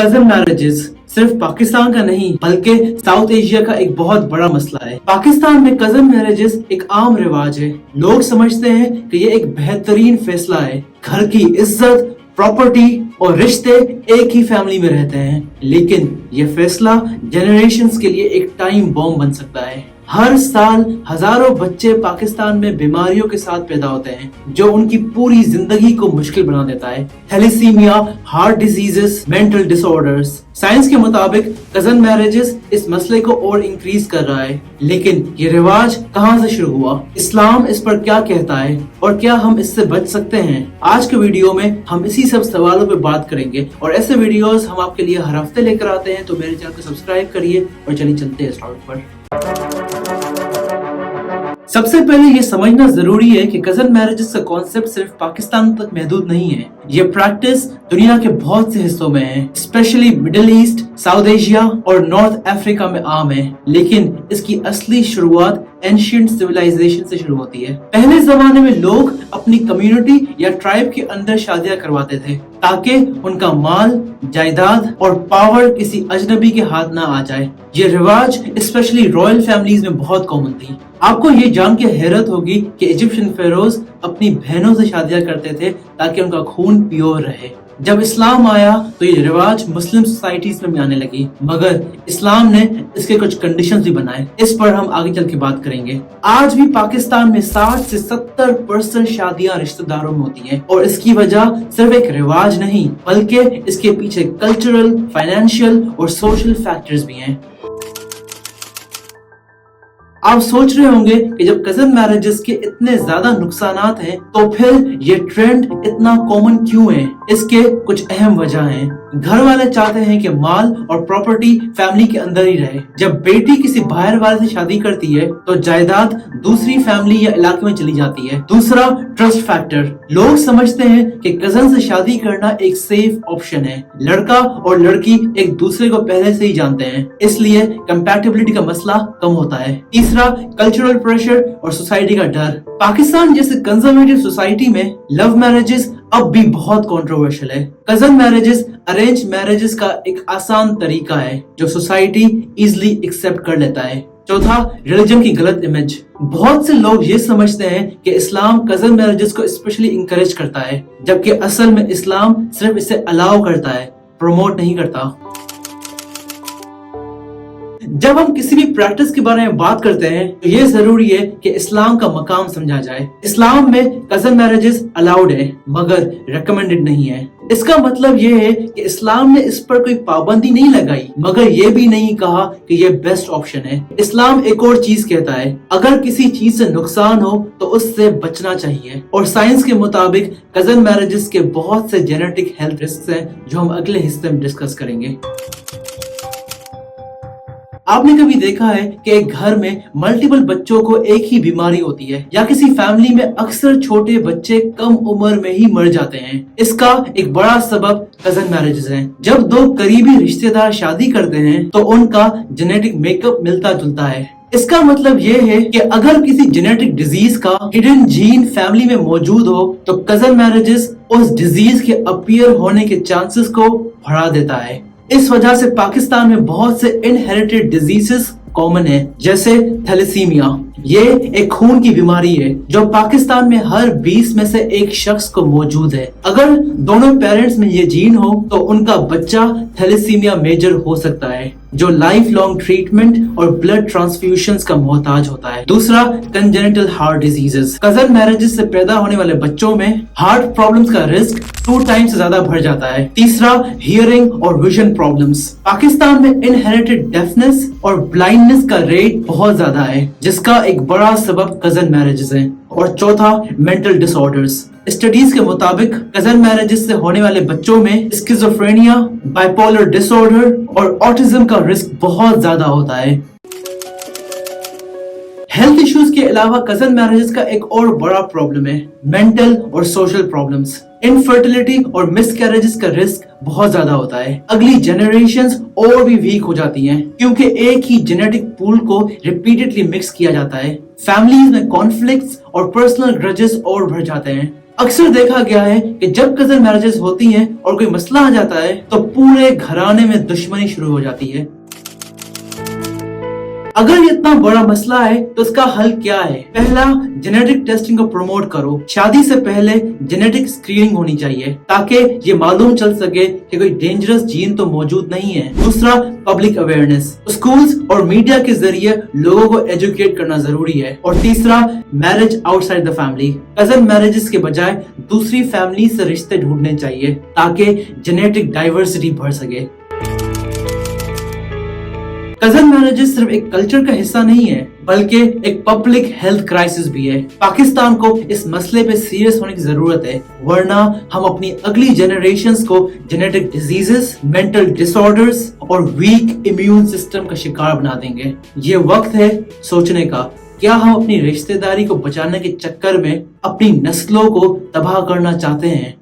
Cousin marriages सिर्फ पाकिस्तान का नहीं बल्कि साउथ एशिया का एक बहुत बड़ा मसला है। पाकिस्तान में कजन मैरिजेस एक आम रिवाज है। लोग समझते हैं कि ये एक बेहतरीन फैसला है। घर की इज्जत, प्रॉपर्टी और रिश्ते एक ही फैमिली में रहते हैं, लेकिन ये फैसला जनरेशंस के लिए एक टाइम बॉम्ब बन सकता है। हर साल हजारों बच्चे पाकिस्तान में बीमारियों के साथ पैदा होते हैं जो उनकी पूरी जिंदगी को मुश्किल बना देता है। Thalassemia, heart diseases, mental disorders. Science के मुताबिक कजन मैरिजेस इस मसले को और इंक्रीज कर रहा है। लेकिन ये रिवाज कहां से शुरू हुआ? इस्लाम इस पर क्या कहता है और क्या हम इससे बच सकते हैं? आज के वीडियो में हम इसी सब सवालों पे बात करेंगे और ऐसे वीडियोस हम आपके लिए हर हफ्ते लेकर आते हैं। तो मेरे चैनल को सब्सक्राइब करिए और चलिए चलते हैं स्टार्ट पर। सबसे पहले ये समझना जरूरी है कि कजन मैरिजेस का कॉन्सेप्ट सिर्फ पाकिस्तान तक महदूद नहीं है। ये प्रैक्टिस दुनिया के बहुत से हिस्सों में है, specially middle east, south Asia और नॉर्थ अफ्रीका में आम है। लेकिन इसकी असली शुरुआत एंशिएंट सिविलाइजेशन से शुरू होती है। पहले जमाने में लोग अपनी कम्युनिटी या ट्राइब के अंदर शादियां करवाते थे ताकि उनका माल, जायदाद और पावर किसी अजनबी के हाथ ना आ जाए। ये रिवाज स्पेशली रॉयल फैमिलीज में बहुत कॉमन थी। आपको ये जान के हैरत होगी कि इजिप्शियन फेरोज अपनी बहनों से शादियां करते थे ताकि उनका खून प्योर रहे। जब इस्लाम आया तो ये रिवाज मुस्लिम सोसाइटीज में भी आने लगी, मगर इस्लाम ने इसके कुछ कंडीशंस भी बनाए। इस पर हम आगे चल के बात करेंगे। आज भी पाकिस्तान में 60 से 70% शादियां रिश्तेदारों में होती हैं और इसकी वजह सिर्फ एक रिवाज नहीं बल्कि इसके पीछे कल्चरल, फाइनेंशियल और सोशल फैक्टर्स भी हैं। आप सोच रहे होंगे कि जब कजन मैरिजेस के इतने ज्यादा नुकसानात हैं तो फिर ये ट्रेंड इतना कॉमन क्यों है? इसके कुछ अहम वजह हैं। घर वाले चाहते हैं कि माल और प्रॉपर्टी फैमिली के अंदर ही रहे। जब बेटी किसी बाहर वाले से शादी करती है तो जायदाद दूसरी फैमिली या इलाके में चली जाती है। दूसरा, ट्रस्ट फैक्टर। लोग समझते हैं कि कजन से शादी करना एक सेफ ऑप्शन है। लड़का और लड़की एक दूसरे को पहले से ही जानते हैं, इसलिए कंपैटिबिलिटी का मसला कम होता है। तीसरा, कल्चरल प्रेशर और सोसाइटी का डर। पाकिस्तान जैसे कंजर्वेटिव सोसाइटी में लव मैरिजेस अब भी बहुत कंट्रोवर्शियल है। कजन मैरिजेस अरेंज मैरिजेस का एक आसान तरीका है जो सोसाइटी इजीली एक्सेप्ट कर लेता है। चौथा, रिलीजन की गलत इमेज। बहुत से लोग ये समझते हैं कि इस्लाम कजन मैरिजेस को स्पेशली इंकरेज करता है, जबकि असल में इस्लाम सिर्फ इसे अलाउ करता है, प्रमोट नहीं करता। जब हम किसी भी प्रैक्टिस के बारे में बात करते हैं तो ये जरूरी है कि इस्लाम का मकाम समझा जाए। इस्लाम में कजन मैरिजेस अलाउड है मगर रेकमेंडेड नहीं है। इसका मतलब ये है कि इस्लाम ने इस पर कोई पाबंदी नहीं लगाई मगर ये भी नहीं कहा कि ये बेस्ट ऑप्शन है। इस्लाम एक और चीज कहता है, अगर किसी चीज से नुकसान हो तो उससे बचना चाहिए। और साइंस के मुताबिक कजन मैरिजेस के बहुत से जेनेटिक हेल्थ रिस्क हैं जो हम अगले हिस्से में डिस्कस करेंगे। आपने कभी देखा है कि एक घर में मल्टीपल बच्चों को एक ही बीमारी होती है या किसी फैमिली में अक्सर छोटे बच्चे कम उम्र में ही मर जाते हैं? इसका एक बड़ा सबब कजन मैरिजेस है। जब दो करीबी रिश्तेदार शादी करते हैं तो उनका जेनेटिक मेकअप मिलता जुलता है। इसका मतलब ये है कि अगर किसी जेनेटिक डिजीज का हिडन जीन फैमिली में मौजूद हो तो कजन मैरिजेस उस डिजीज के अपीयर होने के चांसेस को बढ़ा देता है। इस वजह से पाकिस्तान में बहुत से इनहेरिटेड डिजीजेस कॉमन है, जैसे थैलेसीमिया। ये एक खून की बीमारी है जो पाकिस्तान में हर 20 में से एक शख्स को मौजूद है। अगर दोनों पेरेंट्स में ये जीन हो तो उनका बच्चा थैलेसीमिया मेजर हो सकता है जो लाइफ लॉन्ग ट्रीटमेंट और ब्लड ट्रांसफ्यूशंस का मोहताज होता है। दूसरा, congenital heart diseases. Cousin marriages से पैदा होने वाले बच्चों में हार्ट प्रॉब्लम्स का रिस्क 2 टाइम्स से ज्यादा बढ़ जाता है। तीसरा, हियरिंग और विजन प्रॉब्लम्स। पाकिस्तान में इनहेरिटेड डेफनेस और ब्लाइंडनेस का रेट बहुत ज्यादा है जिसका एक बड़ा सबब कजन मैरिजेस है। और चौथा, मेंटल डिसऑर्डर्स। स्टडीज के मुताबिक कजन मैरिजेस से होने वाले बच्चों में स्किज़ोफ्रेनिया, बाइपोलर डिसऑर्डर और ऑटिज्म का रिस्क बहुत ज्यादा होता है। हेल्थ इश्यूज के अलावा कजन मैरिजेस का एक और बड़ा प्रॉब्लम है मेंटल और सोशल प्रॉब्लम्स। इनफर्टिलिटी और मिसकैरेजेस का रिस्क बहुत ज्यादा होता है। अगली जनरेशंस और भी वीक हो जाती हैं क्योंकि एक ही जेनेटिक पूल को रिपीटेडली मिक्स किया जाता है। फैमिलीज में कॉन्फ्लिक्ट्स और पर्सनल ग्रजेस और बढ़ जाते हैं। अक्सर देखा गया है कि जब कजन मैरिजेस होती हैं और कोई मसला आ जाता है तो पूरे घराने में दुश्मनी शुरू हो जाती है। अगर ये इतना बड़ा मसला है तो इसका हल क्या है? पहला, जेनेटिक टेस्टिंग को प्रमोट करो। शादी से पहले जेनेटिक स्क्रीनिंग होनी चाहिए ताकि ये मालूम चल सके कि कोई डेंजरस जीन तो मौजूद नहीं है। दूसरा, पब्लिक अवेयरनेस, स्कूल्स और मीडिया के जरिए लोगों को एजुकेट करना जरूरी है। और तीसरा, marriage outside the family, cousin marriages के बजाय दूसरी फैमिली से रिश्ते ढूंढने चाहिए ताकि जेनेटिक डाइवर्सिटी बढ़ सके। कजन मैरिजेस सिर्फ एक कल्चर का हिस्सा नहीं है बल्कि एक पब्लिक हेल्थ क्राइसिस भी है। पाकिस्तान को इस मसले पे सीरियस होने की जरूरत है, वरना हम अपनी अगली जनरेशंस को जेनेटिक डिजीजेस, मेंटल डिसऑर्डर्स और वीक इम्यून सिस्टम का शिकार बना देंगे। ये वक्त है सोचने का, क्या हम अपनी रिश्तेदारी को बचाने के चक्कर में अपनी नस्लों को तबाह करना चाहते हैं?